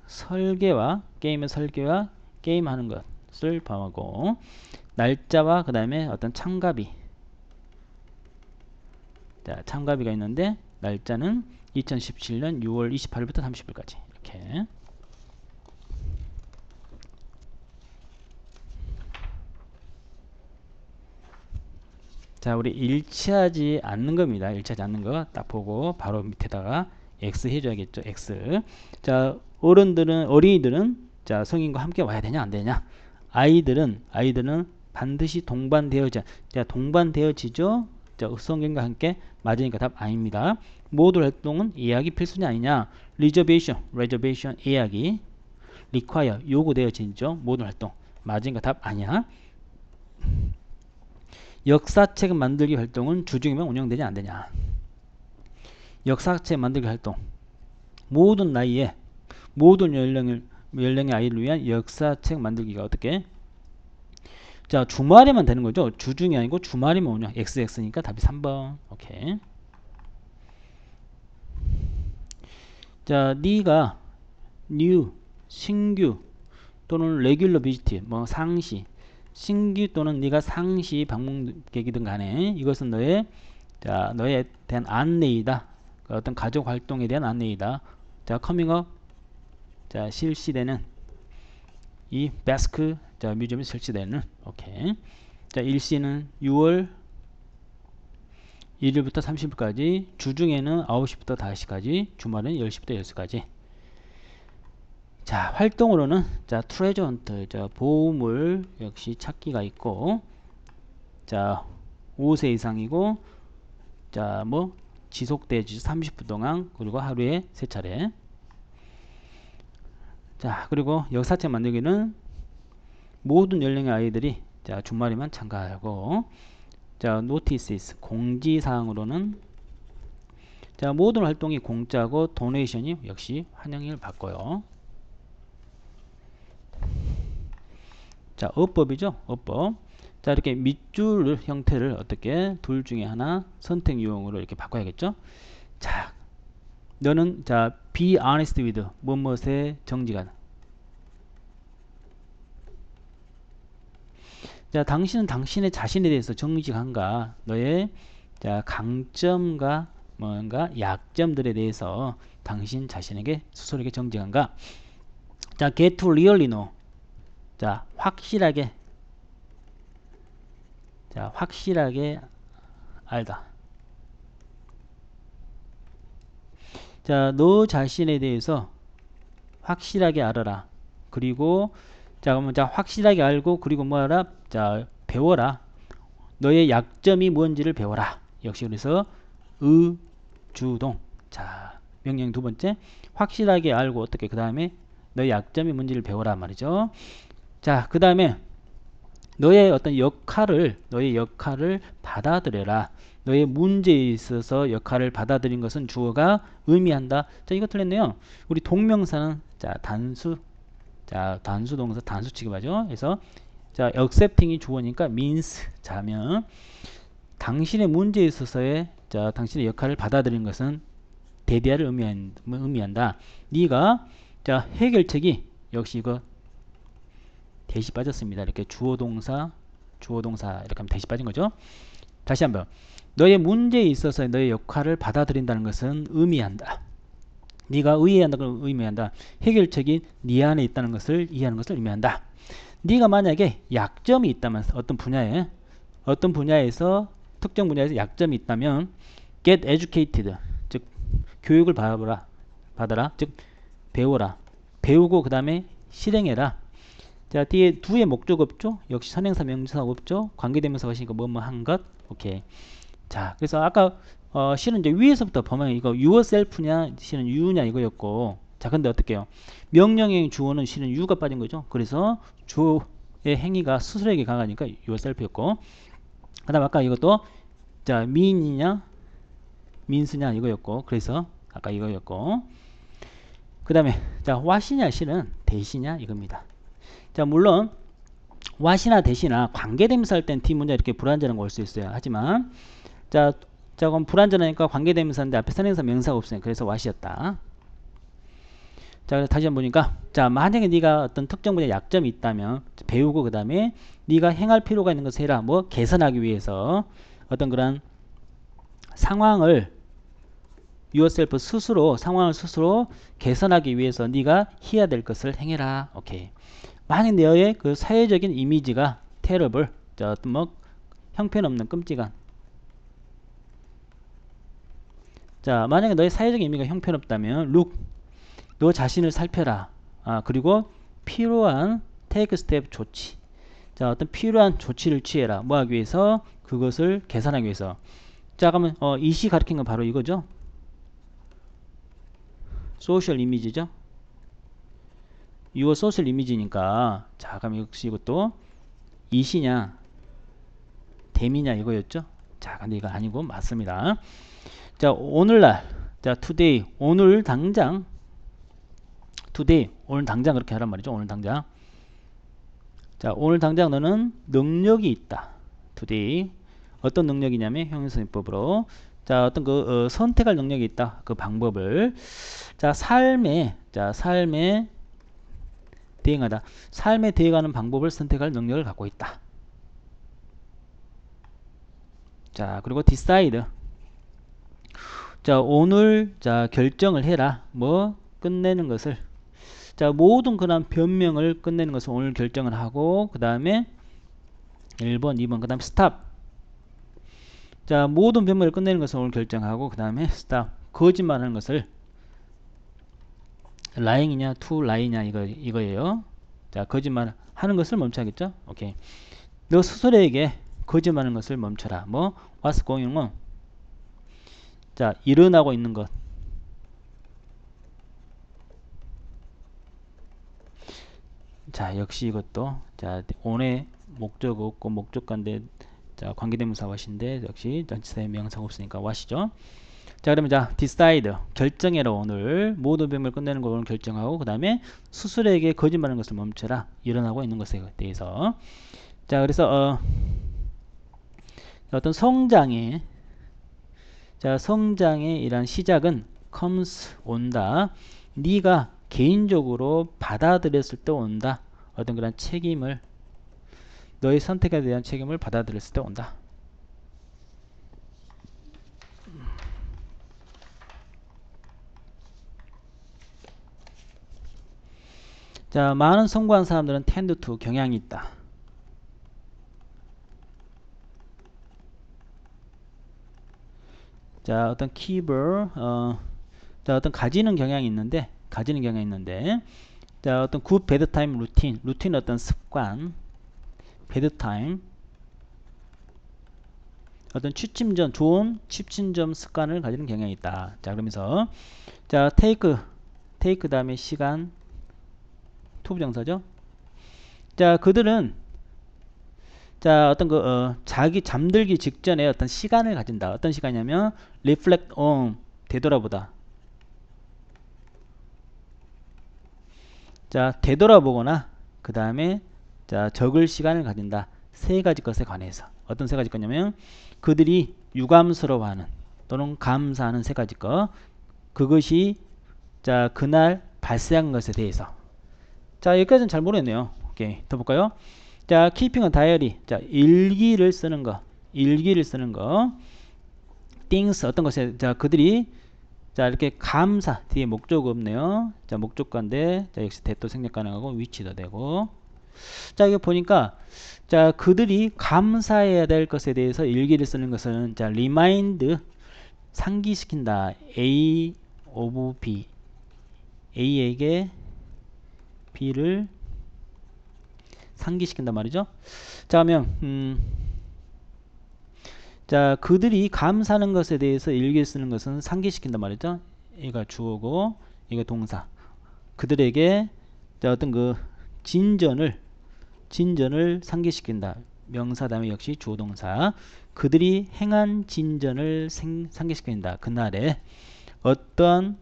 설계와 게임하는 것을 포함하고 날짜와 그 다음에 어떤 참가비가 있는데 날짜는 2017년 6월 28일부터 30일까지 이렇게. 자, 우리 일치하지 않는 겁니다. 일치하지 않는 거 딱 보고 바로 밑에다가 X 해줘야겠죠. X. 자, 어린이들은 자, 성인과 함께 와야 되냐 안 되냐. 아이들은 반드시 동반되어지죠. 자, 성인과 함께 맞으니까 답 아닙니다. 모듈 활동은 예약이 필수냐 아니냐. reservation 예약이 require 요구되어지죠. 모듈 활동 맞으니까 답 아니야. 역사책 만들기 활동은 주중이면 운영되냐 안 되냐. 역사책 만들기 활동 모든 나이에 모든 연령의 아이를 위한 역사책 만들기가 어떻게? 자, 주말에만 되는 거죠. 주중이 아니고 주말이면 운영. XX니까 답이 3번. 오케이. 자, 네가 new 신규 또는 regular visit 뭐 상시 신규 또는 네가 상시 방문객이든 간에 이것은 너에 대한 안내이다. 어떤 가족 활동에 대한 안내이다. 자, 커밍업 자, 실시되는 이 베스크 자, 뮤지엄에 설치되는 오케이. 자, 일시는 6월 1일부터 30일까지, 주중에는 9시부터 5시까지, 주말에는 10시부터 6시까지. 자, 활동으로는 자, 트레저 헌트, 자, 보물 역시 찾기가 있고, 자, 5세 이상이고, 자, 뭐 지속되지 30분 동안, 그리고 하루에 3차례. 자, 그리고 역사책 만들기는 모든 연령의 아이들이 자, 주말에만 참가하고, 자, 노티스 공지사항으로는 자, 모든 활동이 공짜고 도네이션이 역시 환영을 받고요. 자, 어법이죠. 어법. 자, 이렇게 밑줄 형태를 어떻게 둘 중에 하나 선택 유형으로 이렇게 바꿔야겠죠. 자, 너는 자, be honest with 무엇에 정직한. 자, 당신은 당신의 자신에 대해서 정직한가? 너의 자, 강점과 뭔가 약점들에 대해서 당신 자신에게 스스로에게 정직한가? 자, get to really know. 자, 확실하게. 자, 확실하게 알다. 자, 너 자신에 대해서 확실하게 알아라. 그리고 자, 그러면 자, 확실하게 알고 그리고 뭐하라? 자, 배워라. 너의 약점이 뭔지를 배워라. 역시 그래서 의주동. 자, 명령 두 번째. 확실하게 알고 어떻게 그 다음에 너의 약점이 뭔지를 배워라 말이죠. 자, 그 다음에 너의 어떤 너의 역할을 받아들여라. 너의 문제에 있어서 역할을 받아들인 것은 주어가 의미한다. 자, 이거 틀렸네요. 우리 동명사는 자, 단수 동사 단수 취급하죠. 그래서 자, accepting이 주어니까 means 자면 당신의 문제에 있어서의 자, 당신의 역할을 받아들인 것은 대대화를 의미한다. 네가 자, 해결책이 역시 이거 대시 빠졌습니다. 이렇게 주어 동사 이렇게 하면 대시 빠진 거죠. 다시 한번. 너의 문제에 있어서 너의 역할을 받아들인다는 것은 의미한다. 네가 이해한다는 걸 의미한다. 해결책이 네 안에 있다는 것을 이해하는 것을 의미한다. 네가 만약에 약점이 있다면 어떤 분야에서 특정 분야에서 약점이 있다면 get educated, 즉 교육을 받아라, 즉 배워라. 배우고 그 다음에 실행해라. 자, 뒤에 두의 목적 없죠? 역시 선행사 명사가 없죠? 관계대명사가 있으니까 뭐뭐 한 것. 오케이. 자, 그래서 아까 실은 이제 위에서부터 보면 이거 yourself냐 실은 you냐 이거였고, 자, 근데 어떻게 해요? 명령형 주어는 실은 you가 빠진 거죠. 그래서 주어의 행위가 스스로에게 강하니까 yourself였고, 그 다음 아까 이것도 자, mean이냐 means냐 이거였고, 그래서 아까 이거였고, 그 다음에 자, what이냐 실은 대시냐 이겁니다. 자, 물론 what이나 대시나 관계대명사 할 땐 뒷문자 이렇게 불완전한 거 올 수 있어요. 하지만 자, 그럼 불완전하니까 관계대명사인데 앞에 선행사 명사가 없으니까 그래서 what이었다. 자, 다시 한번 보니까 자, 만약에 네가 어떤 특정 분야 약점이 있다면 배우고 그 다음에 네가 행할 필요가 있는 것을 해라. 뭐 개선하기 위해서 어떤 그런 상황을 yourself 상황을 스스로 개선하기 위해서 네가 해야 될 것을 행해라. 오케이. 만약 너의 그 사회적인 이미지가 terrible, 자, 어떤 뭐 형편없는 끔찍한. 자, 만약에 너의 사회적인 이미지가 형편없다면 look, 너 자신을 살펴라. 그리고 필요한 take step 조치. 자, 어떤 필요한 조치를 취해라. 뭐 하기 위해서? 그것을 개선하기 위해서. 자, 그러면 이시 가리킨 건 바로 이거죠. 소셜 이미지죠. your social 이미지니까. 자, 그럼 역시 이것도 이시냐 댐이냐 이거였죠. 자, 근데 이거 아니고 맞습니다. 자, 오늘날, 자, today, 오늘 당장, today, 오늘 당장 그렇게 하란 말이죠. 오늘 당장. 자, 오늘 당장 너는 능력이 있다. today. 어떤 능력이냐면 형용사용법으로 자, 어떤 그 선택할 능력이 있다. 그 방법을 자, 삶에 대응하다. 삶에 대응하는 방법을 선택할 능력을 갖고 있다. 자, 그리고 decide. 자, 오늘 자, 결정을 해라. 뭐 끝내는 것을. 자, 모든 그런 변명을 끝내는 것을 오늘 결정을 하고 그 다음에 1번, 2번, 그 다음 stop. 자, 모든 변모를 끝내는 것을 오늘 결정하고 그 다음에 stop 거짓말하는 것을 lying이냐 to lie냐 이거예요. 자, 거짓말 하는 것을 멈춰야겠죠. 오케이. 너 스스로에게 거짓말하는 것을 멈춰라. 뭐 what's going on? 자, 일어나고 있는 것. 자, 역시 이것도 자, on의 목적 없고 목적관대 자, 관계대명사 what인데 역시 전치사의 명사가 없으니까 what이죠. 자, 그러면 자, decide 결정해라. 오늘 모든 변모를 끝내는 걸 오늘 결정하고 그 다음에 스스로에게 거짓말하는 것을 멈춰라. 일어나고 있는 것에 대해서. 자, 그래서 어떤 성장의 자, 성장의 이란 시작은 comes 온다. 네가 개인적으로 받아들였을 때 온다. 어떤 그런 책임을 너의 선택에 대한 책임을 받아들였을 때 온다. 자, 많은 성공한 사람들은 tend to 경향이 있다. 자, 어떤 keeper 자, 어떤 가지는 경향이 있는데 자, 어떤 good bad time 루틴 어떤 습관 bad time 어떤 취침전 좋은 취침점 습관을 가지는 경향이 있다. 자, 그러면서 자, take 다음에 시간 투부정사죠. 자, 그들은 자, 어떤 자기 잠들기 직전에 어떤 시간을 가진다. 어떤 시간이냐면 reflect on 되돌아보다. 자, 되돌아보거나 그 다음에 자, 적을 시간을 가진다. 세 가지 것에 관해서. 어떤 세 가지 것이냐면 그들이 유감스러워하는 또는 감사하는 세 가지 것. 그것이 자, 그날 발생한 것에 대해서. 자, 여기까지는 잘 모르겠네요. 오케이, 더 볼까요? 자, keeping a diary. 자, 일기를 쓰는 거. things 어떤 것에 자, 그들이 자, 이렇게 감사 뒤에 목적 없네요. 자, 목적관데 자, 역시 대도 생략 가능하고 위치도 되고. 자, 이거 보니까 자, 그들이 감사해야 될 것에 대해서 일기를 쓰는 것은 자, remind 상기시킨다. A of B A에게 B를 상기시킨단 말이죠. 자, 그러면 자, 그들이 감사하는 것에 대해서 일기를 쓰는 것은 상기시킨단 말이죠. 얘가 주어고 이게 동사. 그들에게 자, 어떤 그 진전을 상기시킨다. 명사 다음에 역시 주어 동사. 그들이 행한 진전을 상기시킨다. 그날에 어떤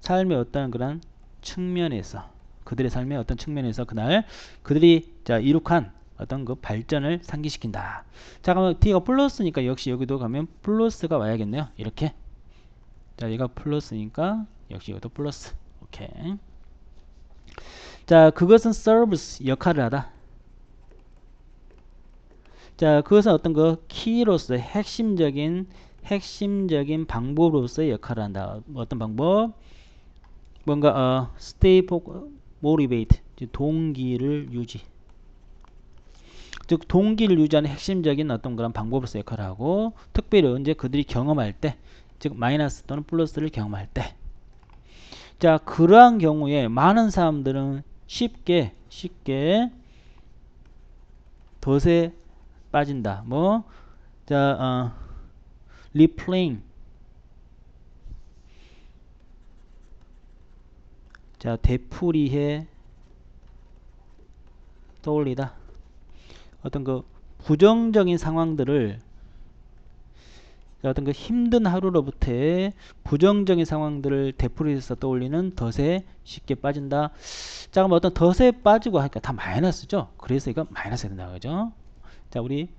삶의 어떤 그런 측면에서 그들의 삶의 어떤 측면에서 그날 그들이 자, 이룩한 어떤 그 발전을 상기시킨다. 자, 그러면 D가 플러스니까 역시 여기도 가면 플러스가 와야겠네요. 이렇게. 자, 얘가 플러스니까 역시 이것도 플러스. 오케이. 자, 그것은 serves 역할을 하다. 자, 그것은 어떤 그 키로서 핵심적인 방법으로서의 역할을 한다. 어떤 방법? 뭔가 stay motivate 동기를 유지. 즉 동기를 유지하는 핵심적인 어떤 그런 방법으로서 역할을 하고 특별히 언제 그들이 경험할 때, 즉 마이너스 또는 플러스를 경험할 때. 자, 그러한 경우에 많은 사람들은 쉽게 덫에 빠진다. 뭐, 자, replaying. 자, 되풀이해 떠올리다. 어떤 그 부정적인 상황들을 어떤 그 힘든 하루로부터의 부정적인 상황들을 되풀이해서 떠올리는 덫에 쉽게 빠진다. 자, 그럼 어떤 덫에 빠지고 하니까 다 마이너스죠. 그래서 이거 마이너스 된다 그죠? 자, 우리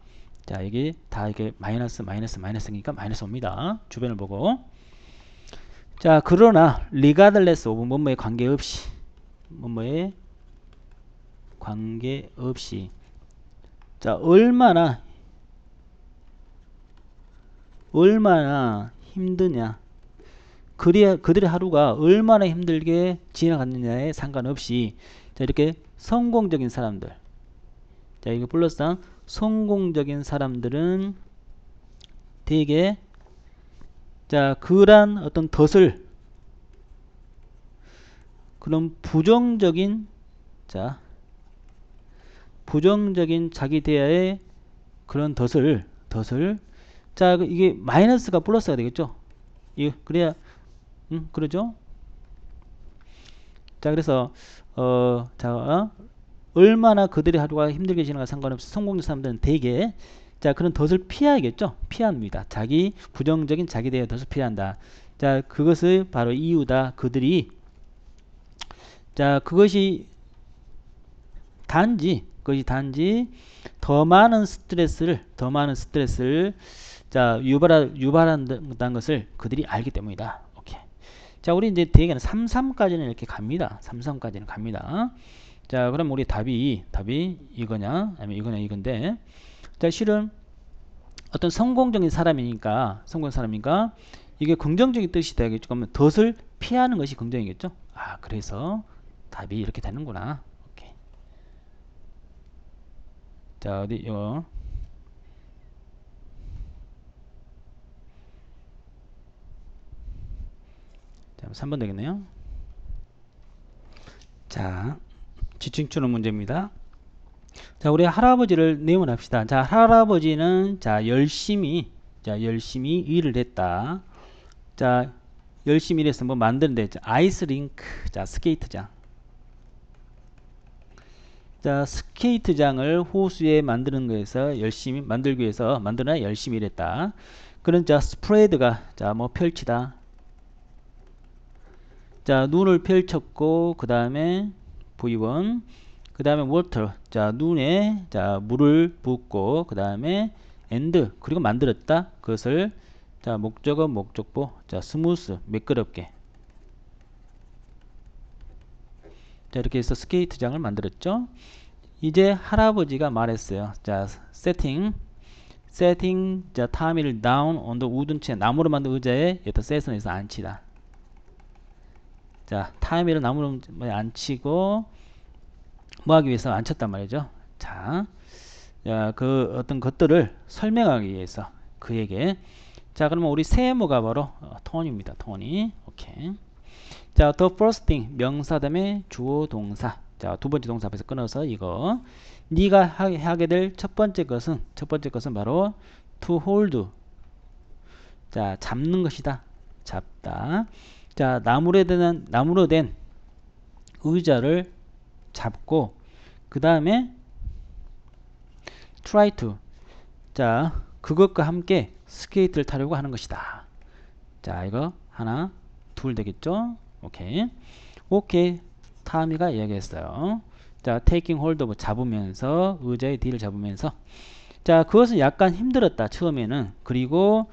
자, 이게 다 이게 마이너스니까 마이너스 옵니다. 주변을 보고. 자, 그러나 regardless of 뭐뭐에 관계없이 자, 얼마나 힘드냐, 그들의 하루가 얼마나 힘들게 지나갔느냐에 상관없이 자, 이렇게 성공적인 사람들, 자, 이거 플러스한 성공적인 사람들은 대개 자 그러한 어떤 덫을 그런 부정적인 자 부정적인 자기 대하의 그런 덫을 자 이게 마이너스가 플러스가 되겠죠. 이 그래야 그러죠. 자 그래서 얼마나 그들의 하루가 힘들게 지나가 상관없이 성공적 사람들은 대개 자 그런 덫을 피해야겠죠. 피합니다. 자기 부정적인 자기 대의 덫을 피한다. 자 그것을 바로 이유다. 그들이 자 그것이 단지 더 많은 스트레스를 자 유발한다는 것을 그들이 알기 때문이다. 오케이. 자 우리 이제 대개는 33까지는 이렇게 갑니다. 33까지는 갑니다. 자 그럼 우리 답이 이거냐 아니면 이거냐 이건데 자 실은 어떤 성공적인 사람이니까 이게 긍정적인 뜻이 되겠죠. 그러면 덫을 피하는 것이 긍정이겠죠. 아 그래서 답이 이렇게 되는구나. 오케이. 자 어디 이거 자 3번 되겠네요. 자 지층추론 문제입니다. 자 우리 할아버지를 내원합시다. 자 할아버지는 자 열심히 일을 했다. 자 열심히 일해서 뭐 만드는데 아이스링크 자 스케이트장 자 스케이트장을 호수에 만드는 거에서 열심히 만들기 위해서 만드나 열심히 일했다. 그런 자 스프레드가 자 뭐 펼치다 자 눈을 펼쳤고 그 다음에 V1 그 다음에 워터 자 눈에 자 물을 붓고 그 다음에 and 그리고 만들었다. 그것을 자 목적어 목적보 자 스무스 매끄럽게 자 이렇게 해서 스케이트장을 만들었죠. 이제 할아버지가 말했어요. 자 setting 자 타미를 down on the wooden chair 나무로 만든 의자에 여기다 set에서 앉히다. 자 타미를 나무로 앉히고 뭐 하기 위해서 앉혔단 말이죠. 자, 그 어떤 것들을 설명하기 위해서 그에게 자 그러면 우리 세모가 바로 톤입니다. 톤이 오케이. 자 the first thing 명사 다음에 주어 동사 자 두 번째 동사 앞에서 끊어서 이거 네가 하게 될 첫 번째 것은 바로 to hold 자 잡는 것이다. 잡다. 자 나무로 된 의자를 잡고 그 다음에 try to 자 그것과 함께 스케이트를 타려고 하는 것이다. 자 이거 하나 둘 되겠죠. 오케이 타미가 이야기했어요. 자 taking hold of 잡으면서 의자의 뒤를 잡으면서 자 그것은 약간 힘들었다 처음에는. 그리고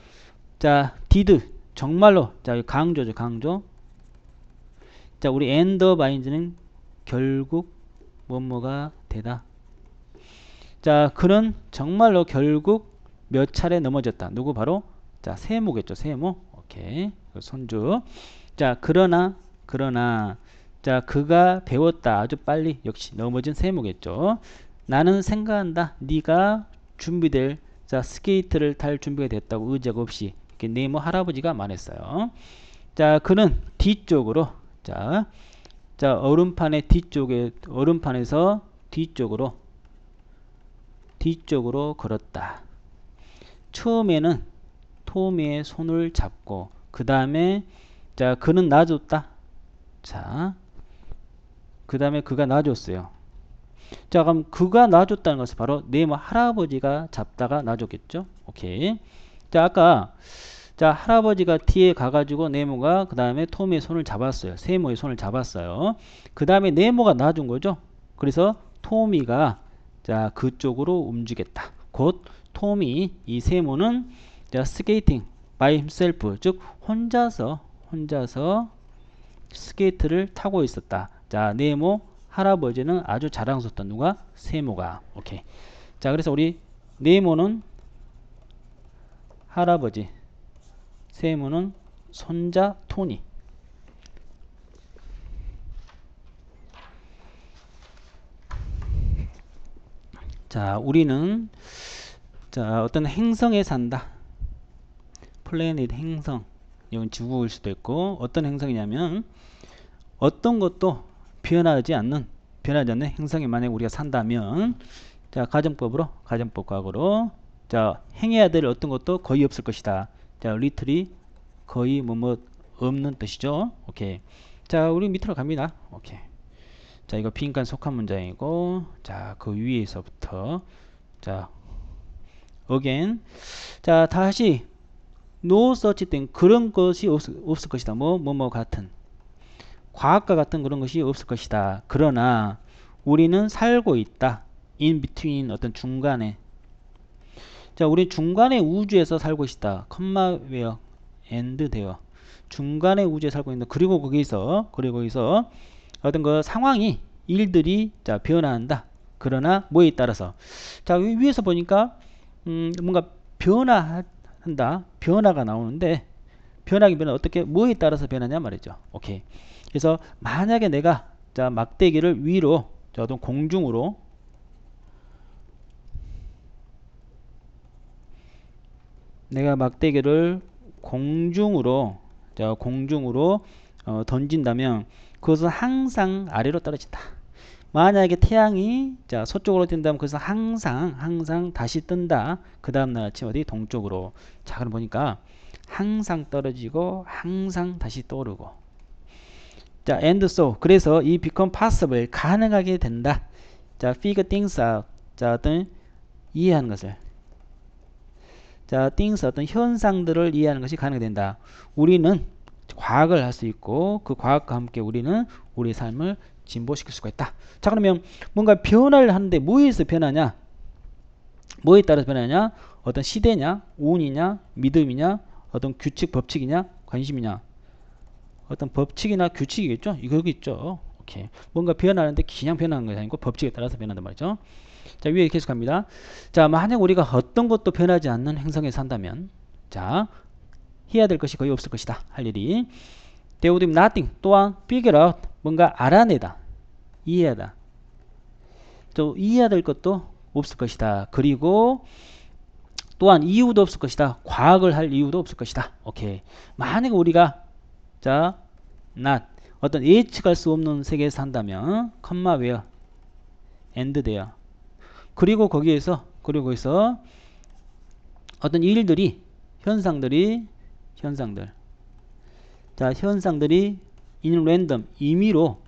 자 did 정말로 자 강조죠. 강조 자 우리 end bind는 결국 뭐뭐가 되다. 자 그는 정말로 결국 몇 차례 넘어졌다. 누구 바로 자 세모겠죠. 세모. 오케이 손주. 자 그러나 자 그가 배웠다 아주 빨리. 역시 넘어진 세모겠죠. 나는 생각한다 네가 준비될 자 스케이트를 탈 준비가 됐다고 의적 없이 이렇게 네모 할아버지가 말했어요. 자 그는 뒤쪽으로 자 얼음판의 얼음판에서 뒤쪽으로 걸었다. 처음에는 토미의 손을 잡고 그 다음에 자 그는 놔줬다. 자 그 다음에 그가 놔줬어요. 자 그럼 그가 놔줬다는 것은 바로 네모 할아버지가 잡다가 놔줬겠죠. 오케이. 자 아까 자 할아버지가 뒤에 가가지고 네모가 그 다음에 톰의 손을 잡았어요. 세모의 손을 잡았어요. 그 다음에 네모가 놔준 거죠. 그래서 토미가 자 그쪽으로 움직였다. 곧 토미 이 세모는 자 스케이팅 by himself 즉 혼자서 스케이트를 타고 있었다. 자 네모 할아버지는 아주 자랑스럽다. 누가? 세모가. 오케이. 자 그래서 우리 네모는 할아버지 세모는 손자 토니. 자, 우리는 자, 어떤 행성에 산다. 플래닛 행성. 이건 지구일 수도 있고 어떤 행성이냐면 어떤 것도 변하지 않는 행성에 만약 우리가 산다면 자, 가정법 과학으로 자, 행해야 될 어떤 것도 거의 없을 것이다. 자, 리틀이 거의 없는 뜻이죠. 오케이. 자, 우리 밑으로 갑니다. 오케이. 자, 이거 빈칸 속한 문장이고 자, 그 위에서부터 자, again. 자, 다시 no such thing. 그런 것이 없을 것이다. 뭐 같은 과학과 같은 그런 것이 없을 것이다. 그러나 우리는 살고 있다. in between 어떤 중간에. 자, 우리 중간에 우주에서 살고 있다. 컴마 웨어 엔드 되어 중간에 우주에 살고 있는 그리고 거기서 어떤 그 상황이 일들이 자 변화한다. 그러나 뭐에 따라서 자 위에서 보니까 뭔가 변화한다. 변화가 나오는데 변하긴 어떻게 뭐에 따라서 변하냐 말이죠. 오케이. 그래서 만약에 내가 자 막대기를 위로 자 어떤 공중으로 내가 막대기를 공중으로 던진다면 그것은 항상 아래로 떨어진다. 만약에 태양이 자 서쪽으로 뜬다면 그것은 항상 다시 뜬다. 그 다음날 아침 어디 동쪽으로. 자 그럼 보니까 항상 떨어지고 항상 다시 떠오르고. 자 and so 그래서 이 become possible 가능하게 된다. 자 figure things out. 자 어떤 이해하는 것을. 자 things 어떤 현상들을 이해하는 것이 가능된다. 우리는 과학을 할 수 있고 그 과학과 함께 우리는 우리의 삶을 진보시킬 수가 있다. 자 그러면 뭔가 변화를 하는데 뭐에서 변하냐? 뭐에 따라서 변하냐? 어떤 시대냐? 운이냐? 믿음이냐? 어떤 규칙 법칙이냐? 관심이냐? 어떤 법칙이나 규칙이겠죠? 이거 여기 있죠. 오케이. 뭔가 변하는데 그냥 변하는 것이 아니고 법칙에 따라서 변한단 말이죠. 자 위에 계속합니다. 자 만약 우리가 어떤 것도 변하지 않는 행성에 산다면 자 해야 될 것이 거의 없을 것이다. 할 일이 They would do nothing. 또한 figure out. 뭔가 알아내다. 이해하다. 또 이해해야 될 것도 없을 것이다. 그리고 또한 이유도 없을 것이다. 과학을 할 이유도 없을 것이다. 오케이. 만약 우리가 자 not 어떤 예측할 수 없는 세계에 산다면 컴마 where end there. 그리고 거기서 어떤 일들이 현상들 자 현상들이 in random 임의로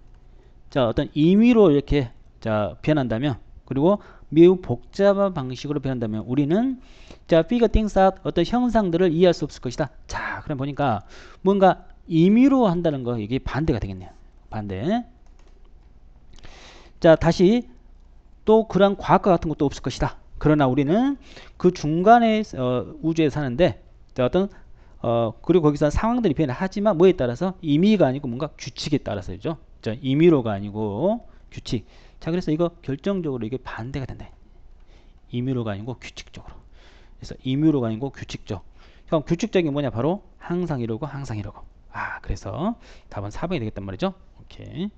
자 어떤 임의로 이렇게 자 변한다면 그리고 매우 복잡한 방식으로 변한다면 우리는 자 figure things out 어떤 형상들을 이해할 수 없을 것이다. 자 그럼 보니까 뭔가 임의로 한다는 거 이게 반대가 되겠네요. 반대. 자 다시 또 그런 과학과 같은 것도 없을 것이다. 그러나 우리는 그 중간에 우주에 사는데 자, 어떤 그리고 거기서 상황들이 변하지만 뭐에 따라서 임의가 아니고 뭔가 규칙에 따라서죠. 자, 임의로가 아니고 규칙. 자, 그래서 이거 결정적으로 이게 반대가 된다. 임의로가 아니고 규칙적으로. 그래서 임의로가 아니고 규칙적. 그럼 규칙적인 뭐냐? 바로 항상 이러고 항상 이러고. 아, 그래서 답은 4번이 되겠단 말이죠. 오케이.